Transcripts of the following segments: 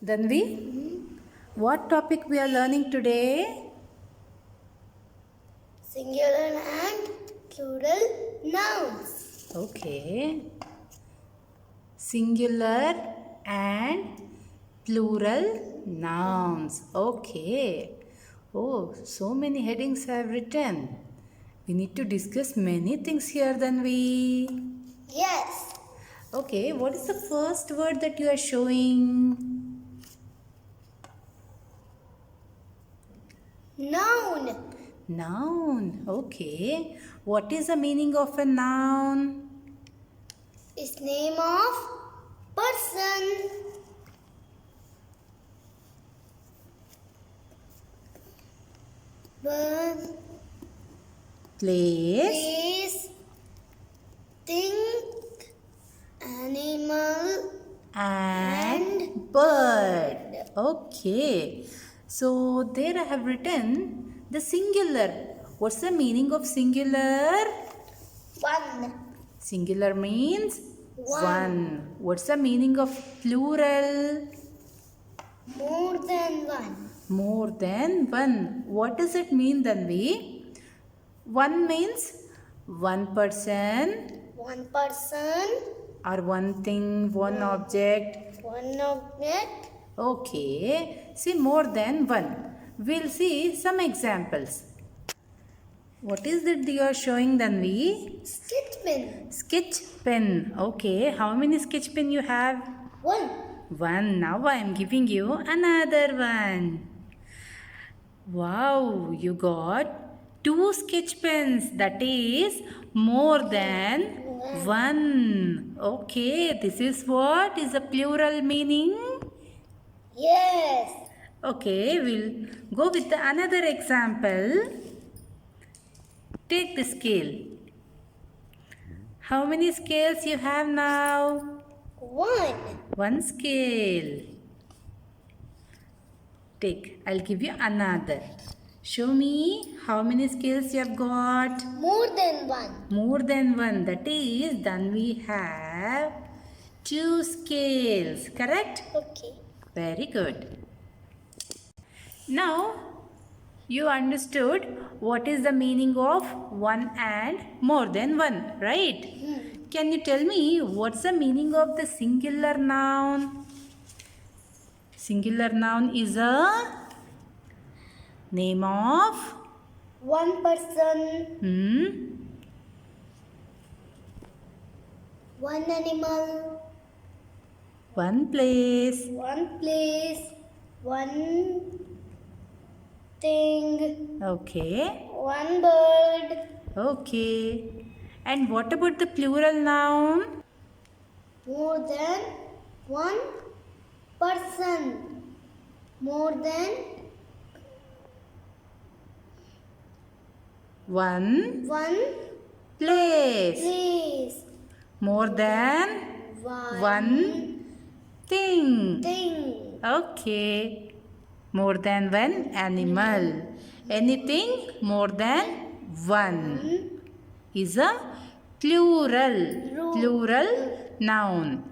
Dhanvi, what topic we are learning today? Singular and plural nouns. Okay. Singular and plural nouns. Okay. Oh, so many headings I have written. We need to discuss many things here, Dhanvi. Yes. Okay, what is the first word that you are showing? Noun. Noun. Okay. What is the meaning of a noun? Is name of person. Bird. Place Place. Thing. Animal. and bird. Okay. So there I have written the singular. What's the meaning of singular? One. Singular means One. one. What's the meaning of plural? More than one. More than one. What does it mean, Dhanvi? One means one person One person. or one thing, one object. One object. Okay. See, more than one. We'll see some examples. What is that you are showing, Dhanvi? Sketch pen. Sketch pen. Okay. How many sketch pen you have? One. One. Now I am giving you another one. Wow, you got two sketch pens. That is more than one. Okay, this is what is a plural meaning. Yes. Okay, we'll go with another example. Take the scale. How many scales you have now? One. One scale. Take. I'll give you another. Show me how many scales you have got. More than one. More than one. That is, then we have two scales. Correct? Okay. Very good. Now, you understood what is the meaning of one and more than one, right? Can you tell me what's the meaning of the singular noun? Singular noun is a name of One person. One animal. One place. One place. One thing. Okay. One bird. Okay. And what about the plural noun? More than one person. More than One one place. place. More than one thing. thing. Okay. More than one animal. Anything more than one is a plural noun.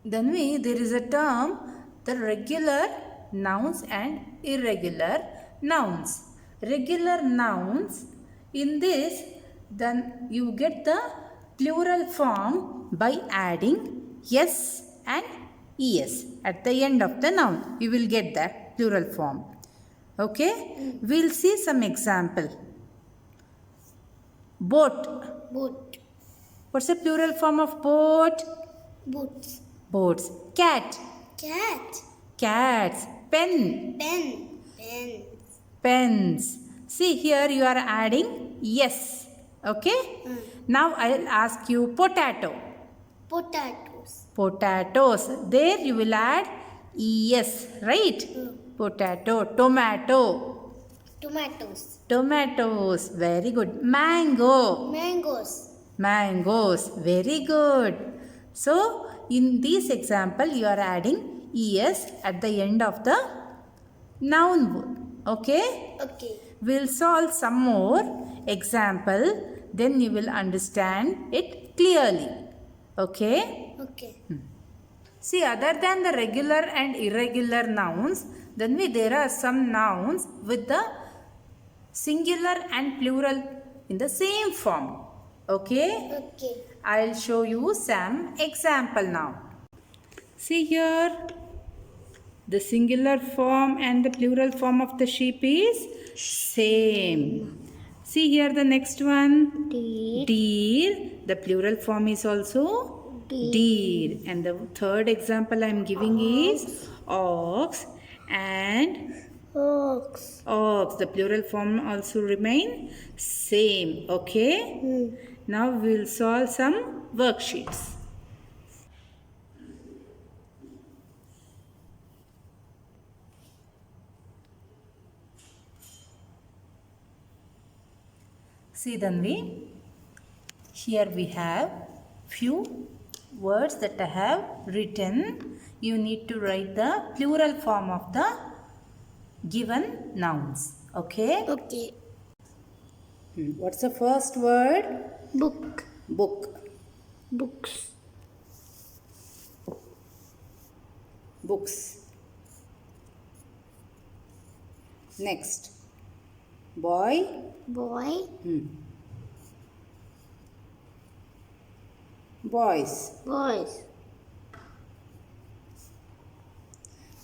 Then there is a term, the regular nouns and irregular nouns. Regular nouns, in this, then you get the plural form by adding s and es at the end of the noun. You will get that plural form. Okay? We'll see some example. Boat. Boot. What's the plural form of boat? Boots. Boats. Cat. Cat. Cats. Pen. Pen. Pen. Pens. See, here you are adding yes. Okay? Now I'll ask you potato. Potatoes. Potatoes. There you will add es, right? Potato. Tomato. Tomatoes. Tomatoes. Very good. Mango. Mangoes. Mangoes. Very good. So, in this example, you are adding es at the end of the noun word. Okay? Okay. We'll solve some more example. Then you will understand it clearly. Okay? Okay. See, other than the regular and irregular nouns, then there are some nouns with the singular and plural in the same form. Okay? Okay. I'll show you some example now. See here, the singular form and the plural form of the sheep is same. See here the next one. Deer. Deer. The plural form is also deer. And the third example I am giving is ox and Ox. ox. The plural form also remain same. Okay. Now we will solve some worksheets. See Dhanvi, here we have few words that I have written. You need to write the plural form of the given nouns. Okay? Okay. What's the first word? Book. Book. Books. Books. Next. Boy. Boy. Boys. Boys.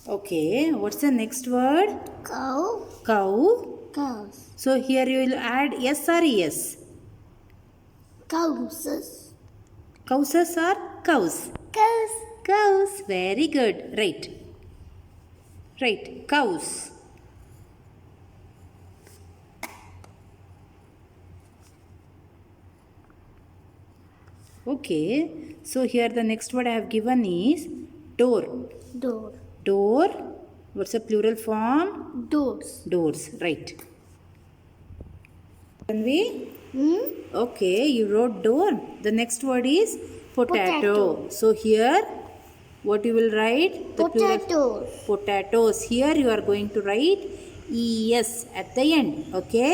Okay. What's the next word? Cow. Cow. Cows. So here you will add yes or yes. Cows. Cows or cows? Cows. Cows. Very good. Right. Right. Cows. Okay. So here the next word I have given is door. Door. Door. What's the plural form? Doors. Doors. Right. Tanvi? Hmm? Okay. You wrote door. The next word is potato. Potato. So here what you will write? The plural- Potatoes. Potatoes. Here you are going to write es at the end. Okay?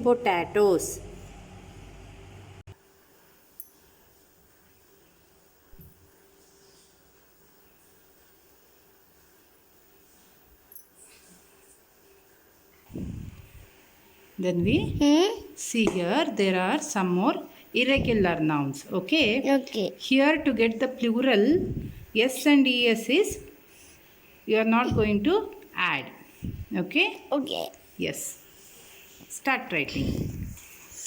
Potatoes. Then we see here there are some more irregular nouns. Okay? Okay. Here to get the plural s and es is you are not going to add. Okay? Okay. Yes. Start writing.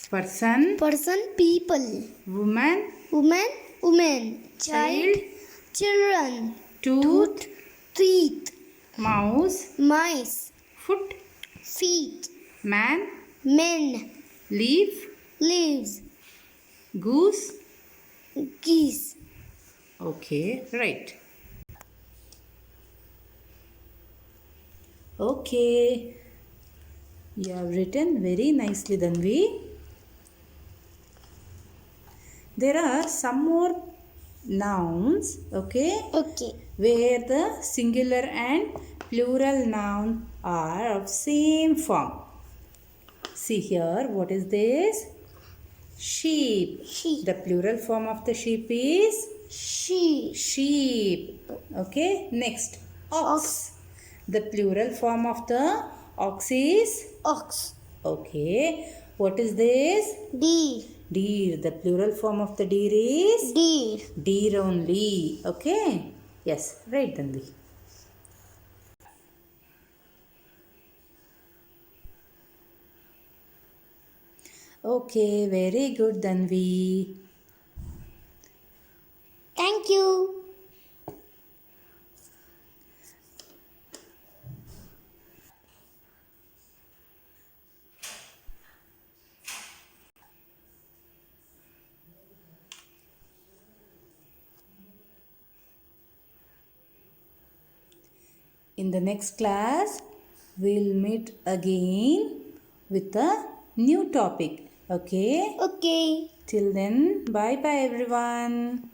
Person, Person. People. woman, Woman. Woman. child, Children. tooth, Teeth. mouse, Mice. foot, Feet. man, Men. leaf, Leaves. goose. Geese. Okay, right. Okay. You have written very nicely, Dhanvi. There are some more nouns, okay, Okay. where the singular and plural noun are of same form. See here, what is this? Sheep. Sheep. The plural form of the sheep is Sheep. sheep. Okay, next, ox. The plural form of the ox is Ox. okay. What is this? Deer. Deer. The plural form of the deer is Deer. deer only. Okay. Yes. Right, Dhanvi. Okay. Very good, Dhanvi. Thank you. In the next class, we'll meet again with a new topic. Okay. Okay. Till then, bye bye everyone.